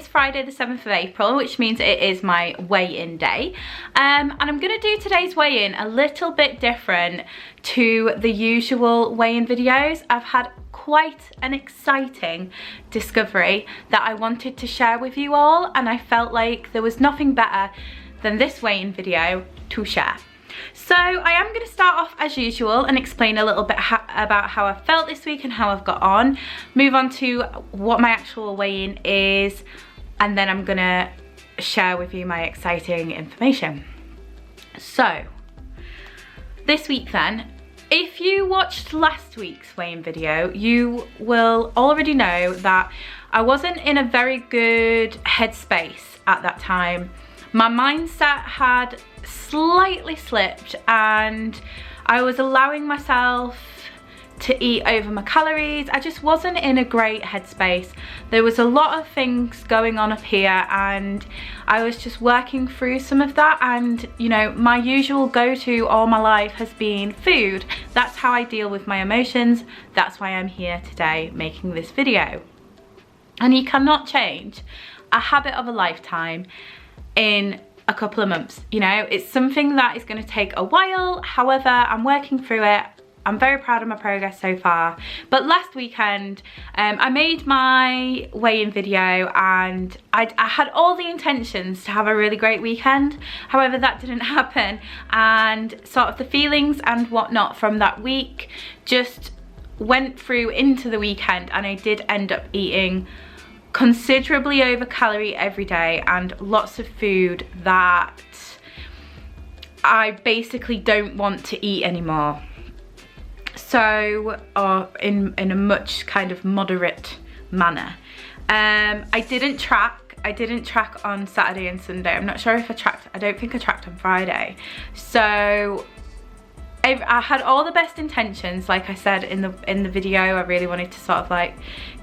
is Friday the 7th of April, which means it is my weigh-in day. And I'm going to do today's weigh-in a little bit different to the usual weigh-in videos. I've had quite an exciting discovery that I wanted to share with you all, and I felt like there was nothing better than this weigh-in video to share. So I am going to start off as usual and explain a little bit about how I felt this week and how I've got on, move on to what my actual weigh-in is, and then I'm going to share with you my exciting information. So this week then, if you watched last week's weigh-in video, you will already know that I wasn't in a very good headspace at that time. My mindset had slightly slipped and I was allowing myself to eat over my calories. I just wasn't in a great headspace. There was a lot of things going on up here and I was just working through some of that, and you know, my usual go-to all my life has been food. That's how I deal with my emotions. That's why I'm here today making this video. And you cannot change a habit of a lifetime in a couple of months. You know, it's something that is going to take a while. However, I'm working through it. I'm very proud of my progress so far. But last weekend I made my weigh-in video and I had all the intentions to have a really great weekend. However, that didn't happen, and sort of the feelings and whatnot from that week just went through into the weekend, and I did end up eating considerably over calorie every day and lots of food that I basically don't want to eat anymore. So, in a much kind of moderate manner. I didn't track on Saturday and Sunday. I'm not sure if I don't think I tracked on Friday. So I had all the best intentions, like I said in the video. I really wanted to sort of like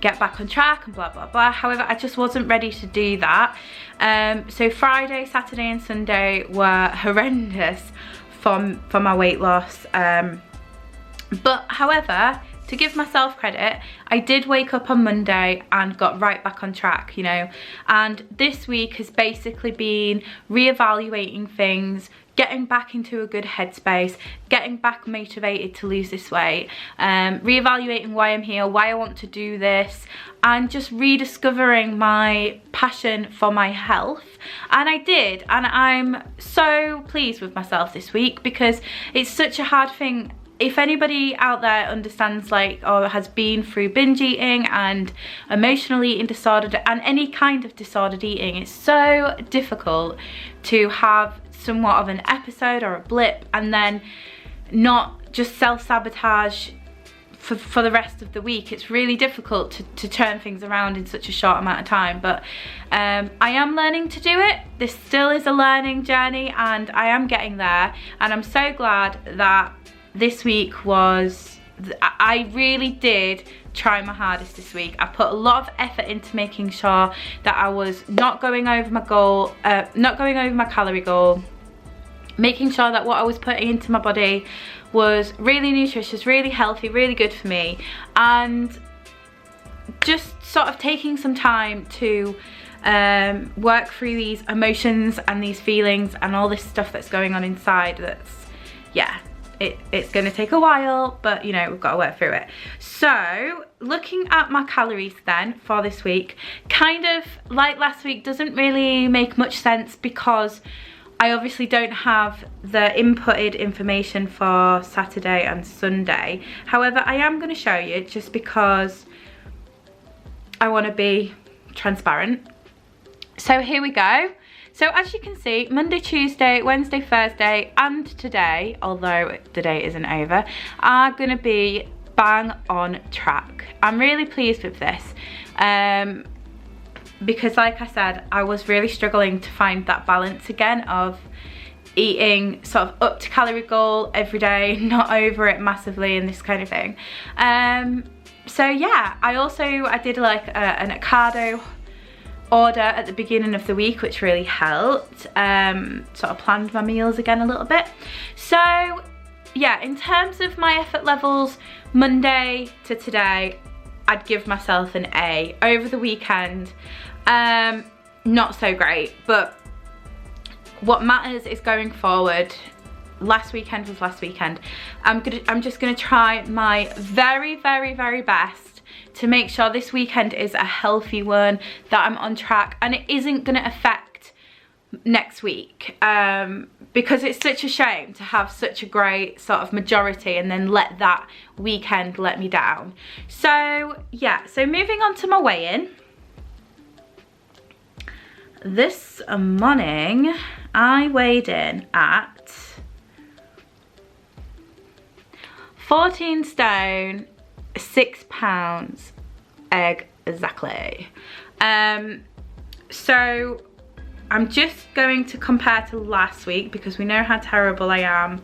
get back on track and blah blah blah. However, I just wasn't ready to do that. So Friday, Saturday and Sunday were horrendous for my weight loss. But however, to give myself credit, I did wake up on Monday and got right back on track, you know. And this week has basically been reevaluating things, getting back into a good headspace, getting back motivated to lose this weight, reevaluating why I'm here, why I want to do this, and just rediscovering my passion for my health. And I did, and I'm so pleased with myself this week because it's such a hard thing. If anybody out there understands like or has been through binge eating and emotional eating disorder and any kind of disordered eating, it's so difficult to have somewhat of an episode or a blip and then not just self-sabotage for the rest of the week. It's really difficult to turn things around in such a short amount of time, but I am learning to do it. This still is a learning journey and I am getting there, and I'm so glad that this week was, I really did try my hardest this week. I put a lot of effort into making sure that I was not going over my goal, not going over my calorie goal, making sure that what I was putting into my body was really nutritious, really healthy, really good for me, and just sort of taking some time to work through these emotions and these feelings and all this stuff that's going on inside. That's, yeah. It's going to take a while, but you know, we've got to work through it. So looking at my calories then for this week, kind of like last week, doesn't really make much sense because I obviously don't have the inputted information for Saturday and Sunday. However, I am going to show you just because I want to be transparent. So here we go. So as you can see, Monday, Tuesday, Wednesday, Thursday, and today, although the day isn't over, are going to be bang on track. I'm really pleased with this because like I said, I was really struggling to find that balance again of eating sort of up to calorie goal every day, not over it massively and this kind of thing. So yeah, I did like an avocado order at the beginning of the week, which really helped. Sort of planned my meals again a little bit. So yeah, in terms of my effort levels, Monday to today, I'd give myself an A. Over the weekend, Not so great, but what matters is going forward. Last weekend was last weekend. I'm just gonna try my very, very, very best to make sure this weekend is a healthy one, that I'm on track, and it isn't gonna affect next week, because it's such a shame to have such a great sort of majority and then let that weekend let me down. So yeah, so moving on to my weigh-in. This morning I weighed in at 14 stone, 6 pounds exactly. So I'm just going to compare to last week because we know how terrible I am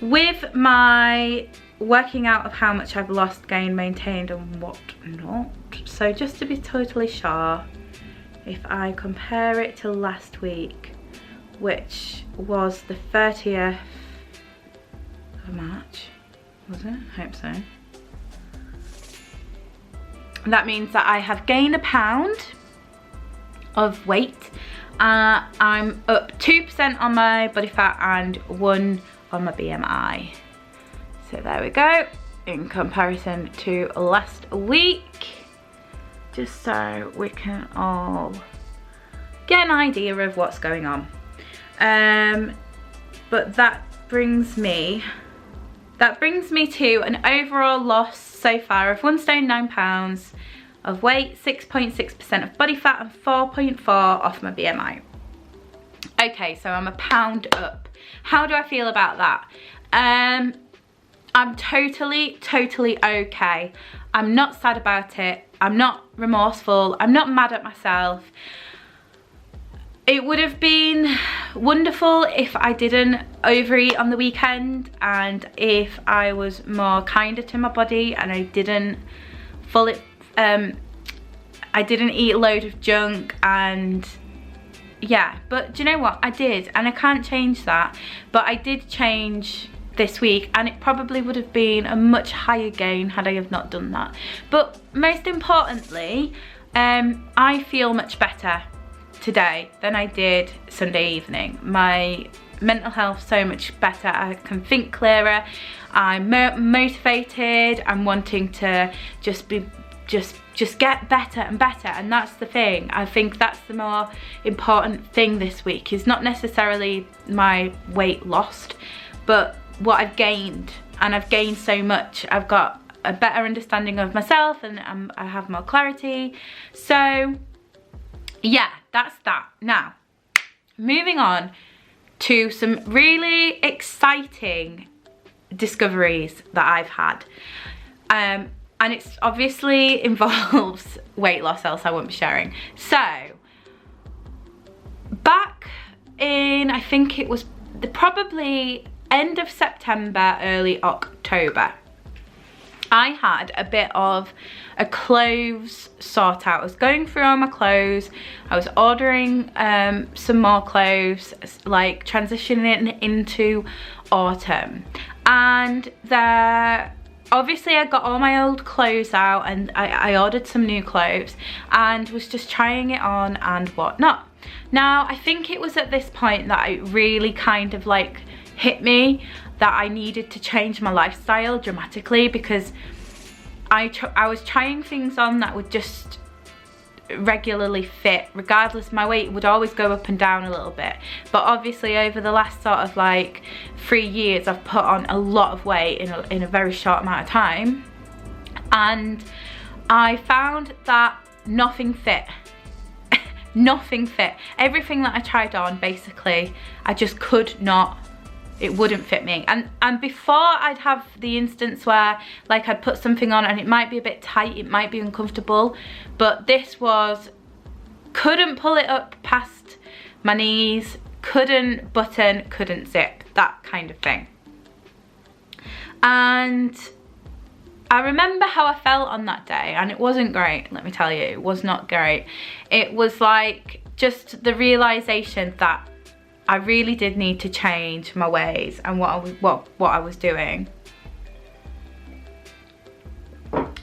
with my working out of how much I've lost, gained, maintained and what not. So just to be totally sure, if I compare it to last week, which was the 30th of March, was it? I hope so. That means that I have gained a pound of weight. I'm up 2% on my body fat and 1 on my BMI. So there we go, in comparison to last week, just so we can all get an idea of what's going on. But that brings me to an overall loss so far of 1 stone 9 pounds of weight, 6.6% of body fat and 4.4 off my BMI. Okay, so I'm a pound up. How do I feel about that? I'm totally okay. I'm not sad about it. I'm not remorseful. I'm not mad at myself. It would have been wonderful if I didn't overeat on the weekend and if I was more kinder to my body and I didn't I didn't eat a load of junk, and yeah, but do you know what? I did, and I can't change that, but I did change this week, and it probably would have been a much higher gain had I have not done that. But most importantly, I feel much better today than I did Sunday evening. My mental health so much better. I can think clearer. I'm motivated. I'm wanting to just get better and better, and that's the thing. I think that's the more important thing this week, is not necessarily my weight lost, but what I've gained, and I've gained so much. I've got a better understanding of myself, and I have more clarity. So yeah, that's that. Now, moving on to some really exciting discoveries that I've had. And it's obviously involves weight loss, else I won't be sharing. So, back in, I think it was probably end of September, early October, I had a bit of a clothes sort out. I was going through all my clothes. I was ordering some more clothes, like transitioning into autumn. And obviously I got all my old clothes out, and I ordered some new clothes and was just trying it on and whatnot. Now, I think it was at this point that it really kind of like hit me that I needed to change my lifestyle dramatically, because I was trying things on that would just regularly fit, regardless. My weight would always go up and down a little bit, but obviously over the last sort of like 3 years I've put on a lot of weight in a very short amount of time, and I found that nothing fit. Nothing fit. Everything that I tried on, basically, I just could not, it wouldn't fit me. And before, I'd have the instance where like I'd put something on and it might be a bit tight, it might be uncomfortable, but this couldn't pull it up past my knees, couldn't button, couldn't zip, that kind of thing. And I remember how I felt on that day, and it wasn't great, let me tell you. It was not great. It was like just the realization that I really did need to change my ways and what I was doing,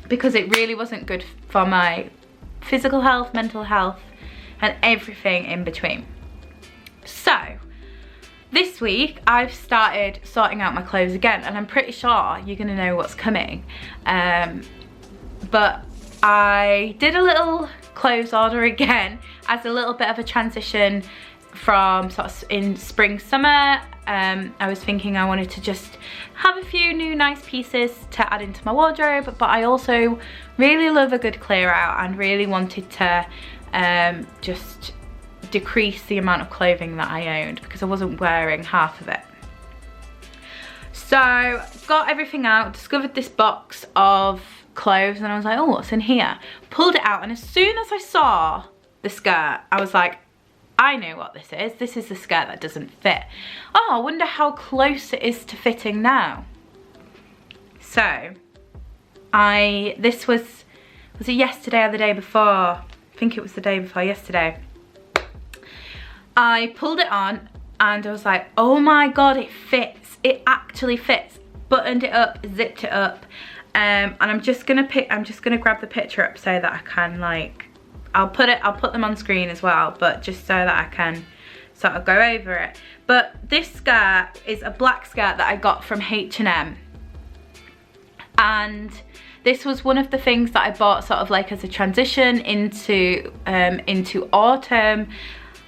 because it really wasn't good for physical health, mental health, and everything in between. So this week I've started sorting out my clothes again, and I'm pretty sure you're gonna know what's coming. But I did a little clothes order again as a little bit of a transition from sort of in spring, summer. I was thinking I wanted to just have a few new nice pieces to add into my wardrobe, but I also really love a good clear out and really wanted to just decrease the amount of clothing that I owned because I wasn't wearing half of it. So got everything out, discovered this box of clothes, and I was like, oh, what's in here? Pulled it out, and as soon as I saw the skirt, I was like, I know what this is. This is the skirt that doesn't fit. Oh, I wonder how close it is to fitting now. So this was it yesterday or the day before? I think it was the day before yesterday. I pulled it on and I was like, oh my God, it fits. It actually fits. Buttoned it up, zipped it up. And I'm just gonna grab the picture up so that I can, like, I'll put them on screen as well, but just so that I can sort of go over it. But this skirt is a black skirt that I got from H&M. And this was one of the things that I bought sort of like as a transition into autumn.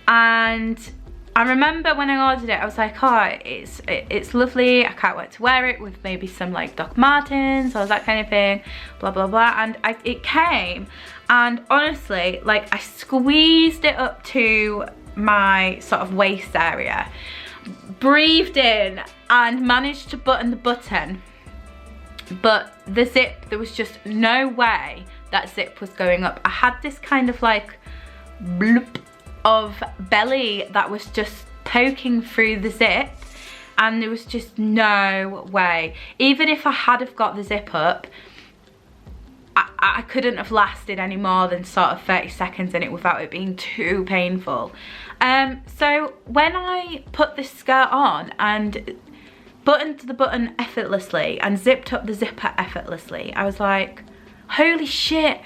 And I remember when I ordered it, I was like, oh, it's lovely. I can't wait to wear it with maybe some like Doc Martens or that kind of thing, blah, blah, blah. And it came, and honestly, like, I squeezed it up to my sort of waist area, breathed in and managed to button the button. But the zip, there was just no way that zip was going up. I had this kind of like bloop of belly that was just poking through the zip, and there was just no way. Even if I had have got the zip up, I couldn't have lasted any more than sort of 30 seconds in it without it being too painful. So when I put this skirt on and buttoned the button effortlessly and zipped up the zipper effortlessly, I was like, holy shit,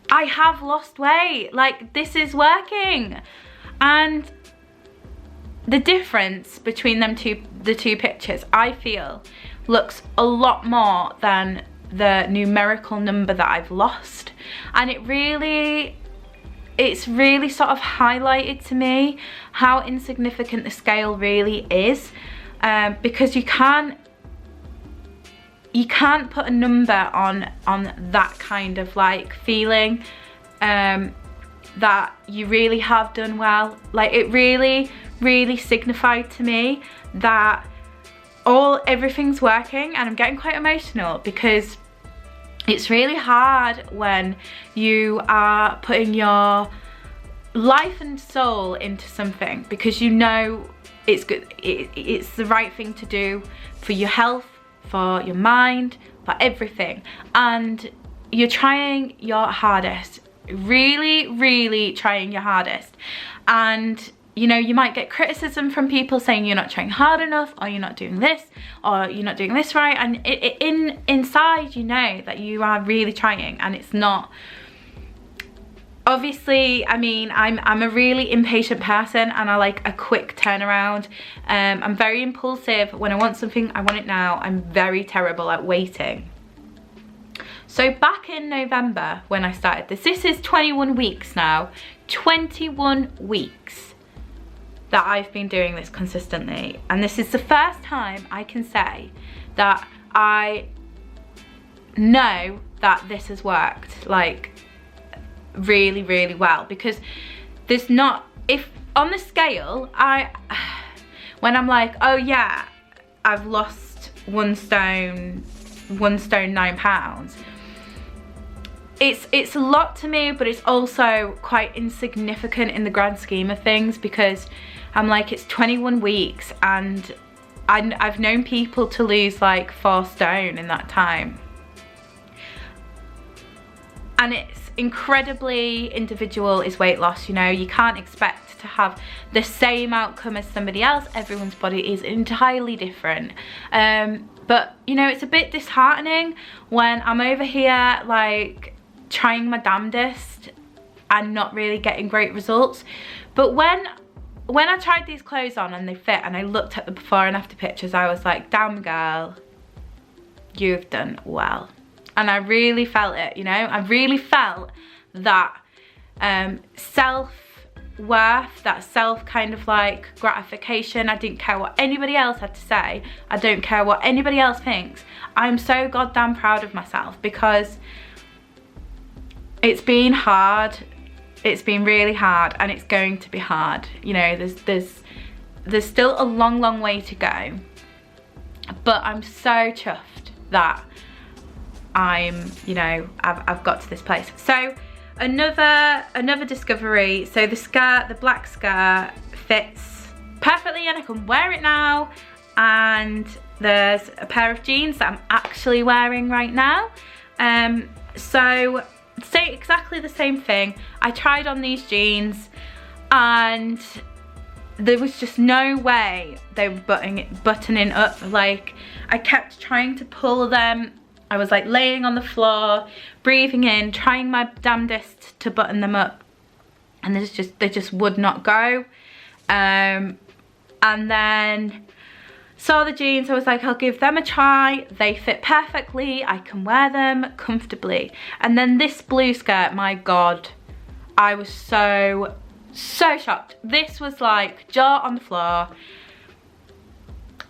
I have lost weight. Like, this is working. And the difference between the two pictures, I feel, looks a lot more than the numerical number that I've lost. And it's really sort of highlighted to me how insignificant the scale really is, because you can't put a number on that kind of like feeling, that you really have done well. Like, it really signified to me that everything's working. And I'm getting quite emotional because it's really hard when you are putting your life and soul into something because you know it's good, it's the right thing to do for your health, for your mind, for everything, and you're trying your hardest, really trying your hardest. And you know, you might get criticism from people saying you're not trying hard enough, or you're not doing this, or you're not doing this right, and inside you know that you are really trying, and it's not. Obviously, I mean, I'm a really impatient person, and I like a quick turnaround. I'm very impulsive. When I want something, I want it now. I'm very terrible at waiting. So back in November when I started this is 21 weeks now. 21 weeks that I've been doing this consistently. And this is the first time I can say that I know that this has worked, like, really well, because there's not, if on the scale when I'm like, oh yeah, I've lost 1 stone 9 pounds, it's a lot to me, but it's also quite insignificant in the grand scheme of things, because I'm like, it's 21 weeks and I've known people to lose like 4 stone in that time. And it's incredibly individual, is weight loss, you know. You can't expect to have the same outcome as somebody else. Everyone's body is entirely different. But, you know, it's a bit disheartening when I'm over here, like, trying my damnedest and not really getting great results. But when I tried these clothes on and they fit, and I looked at the before and after pictures, I was like, damn girl, you've done well. And I really felt it, you know, I really felt that self-worth, that self kind of like gratification. I didn't care what anybody else had to say. I don't care what anybody else thinks. I'm so goddamn proud of myself, because it's been hard. It's been really hard, and it's going to be hard. You know, there's still a long way to go, but I'm so chuffed that I'm, you know, I've got to this place. So another discovery. So the skirt, the black skirt, fits perfectly and I can wear it now. And there's a pair of jeans that I'm actually wearing right now. So say exactly the same thing. I tried on these jeans and there was just no way they were buttoning up. Like, I kept trying to pull them. I was like laying on the floor, breathing in, trying my damnedest to button them up, and they just would not go. And then saw the jeans, I was like, I'll give them a try. They fit perfectly, I can wear them comfortably. And then this blue skirt, my God, I was so shocked. This was like jaw on the floor.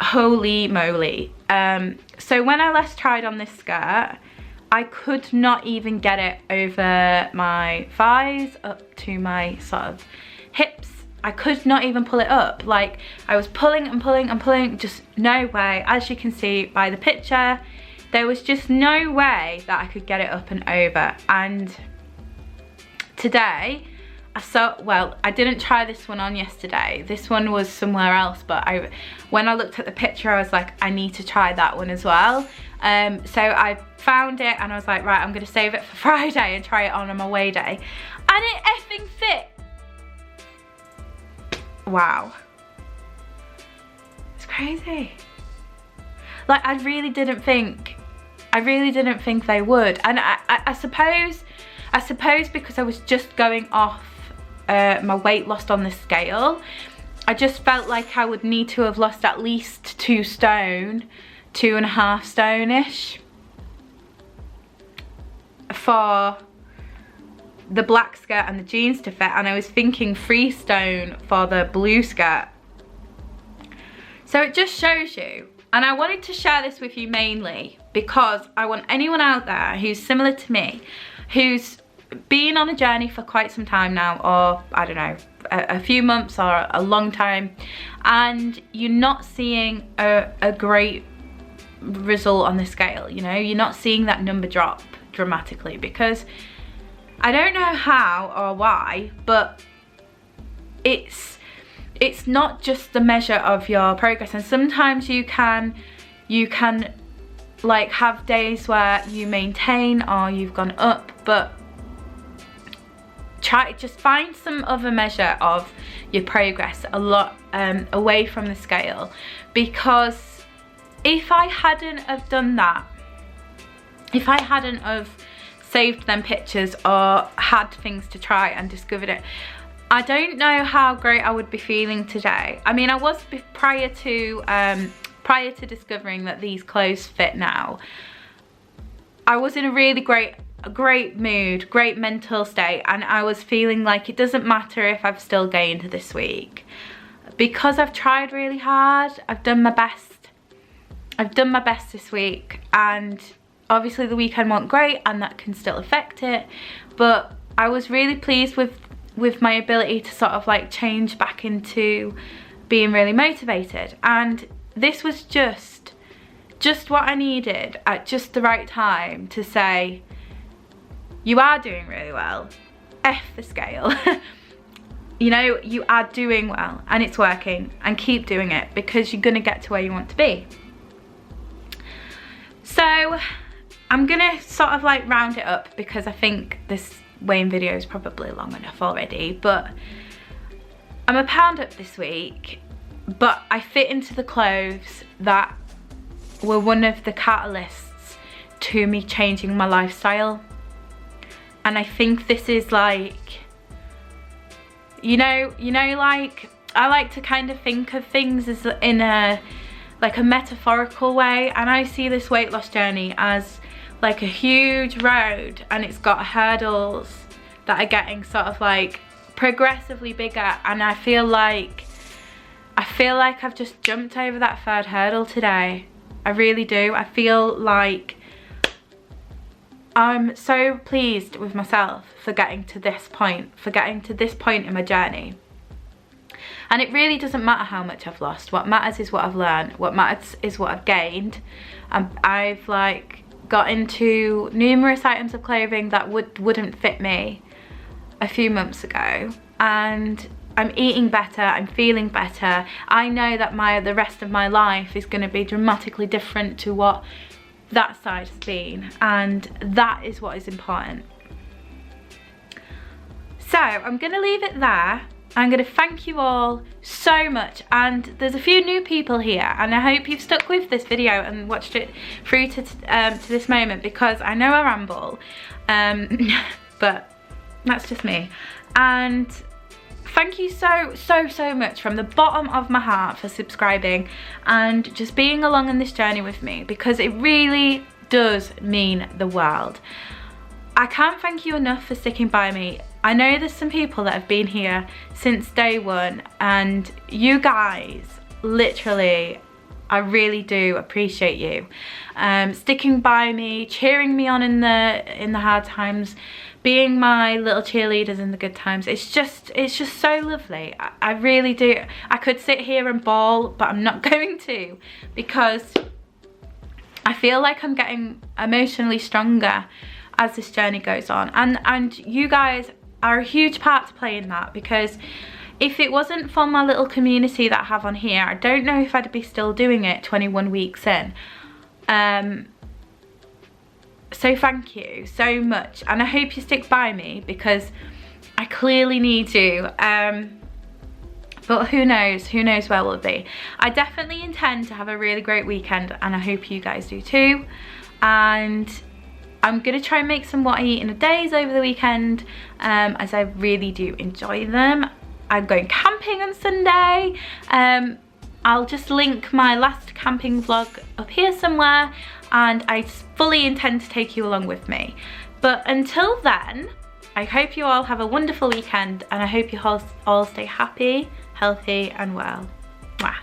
Holy moly. So when I last tried on this skirt, I could not even get it over my thighs up to my sort of hips. I could not even pull it up. Like, I was pulling and pulling and pulling, just no way. As you can see by the picture, there was just no way that I could get it up and over. And today, I didn't try this one on yesterday. This one was somewhere else, but when I looked at the picture, I was like, I need to try that one as well. So I found it and I was like, right, I'm gonna save it for Friday and try it on my away day. And it effing fit. Wow. It's crazy. Like, I really didn't think they would. And I suppose because I was just going off my weight lost on the scale, I just felt like I would need to have lost at least 2 stone, 2.5 stone-ish for the black skirt and the jeans to fit, and I was thinking 3 stone for the blue skirt. So it just shows you, and I wanted to share this with you mainly because I want anyone out there who's similar to me, who's been on a journey for quite some time now, or I don't know, a few months or a long time, and you're not seeing a great result on the scale, you know, you're not seeing that number drop dramatically, because I don't know how or why, but it's not just the measure of your progress. And sometimes you can like have days where you maintain or you've gone up, but just find some other measure of your progress a lot away from the scale. Because if I hadn't have done that, if I hadn't have saved them pictures or had things to try and discovered it, I don't know how great I would be feeling today. I mean, I was prior to discovering that these clothes fit now, I was in a really great mood, great mental state, and I was feeling like it doesn't matter if I've still gained this week, because I've tried really hard. I've done my best this week, and obviously the weekend wasn't great and that can still affect it, but I was really pleased with my ability to sort of like change back into being really motivated. And this was just what I needed at just the right time to say, you are doing really well, F the scale. You know, you are doing well and it's working, and keep doing it, because you're gonna get to where you want to be. So I'm gonna sort of like round it up, because I think this weighing video is probably long enough already, but I'm a pound up this week, but I fit into the clothes that were one of the catalysts to me changing my lifestyle. And I think this is like you know, like, I like to kind of think of things as in a, like a metaphorical way, and I see this weight loss journey as like a huge road, and it's got hurdles that are getting sort of like progressively bigger, and I feel like I've just jumped over that third hurdle today. I really do. I feel like I'm so pleased with myself for getting to this point, in my journey. And it really doesn't matter how much I've lost. What matters is what I've learned. What matters is what I've gained. I've like got into numerous items of clothing that wouldn't fit me a few months ago, and I'm eating better, I'm feeling better. I know that the rest of my life is going to be dramatically different to what that side has been, and that is what is important. So I'm going to leave it there. I'm going to thank you all so much, and there's a few new people here, and I hope you've stuck with this video and watched it through to this moment, because I know I ramble, but that's just me. And thank you so much from the bottom of my heart for subscribing and just being along on this journey with me, because it really does mean the world. I can't thank you enough for sticking by me. I know there's some people that have been here since day one, and you guys, literally, I really do appreciate you sticking by me, cheering me on in the hard times, being my little cheerleaders in the good times. It's just so lovely. I really do. I could sit here and bawl, but I'm not going to, because I feel like I'm getting emotionally stronger as this journey goes on, and you guys are a huge part to play in that, because if it wasn't for my little community that I have on here, I don't know if I'd be still doing it 21 weeks in. So thank you so much, and I hope you stick by me, because I clearly need to. But who knows where we'll be. I definitely intend to have a really great weekend, and I hope you guys do too. And I'm gonna try and make some what I eat in a days over the weekend, as I really do enjoy them. I'm going camping on Sunday. I'll just link my last camping vlog up here somewhere, and I fully intend to take you along with me. But until then, I hope you all have a wonderful weekend, and I hope you all stay happy, healthy and well. Mwah.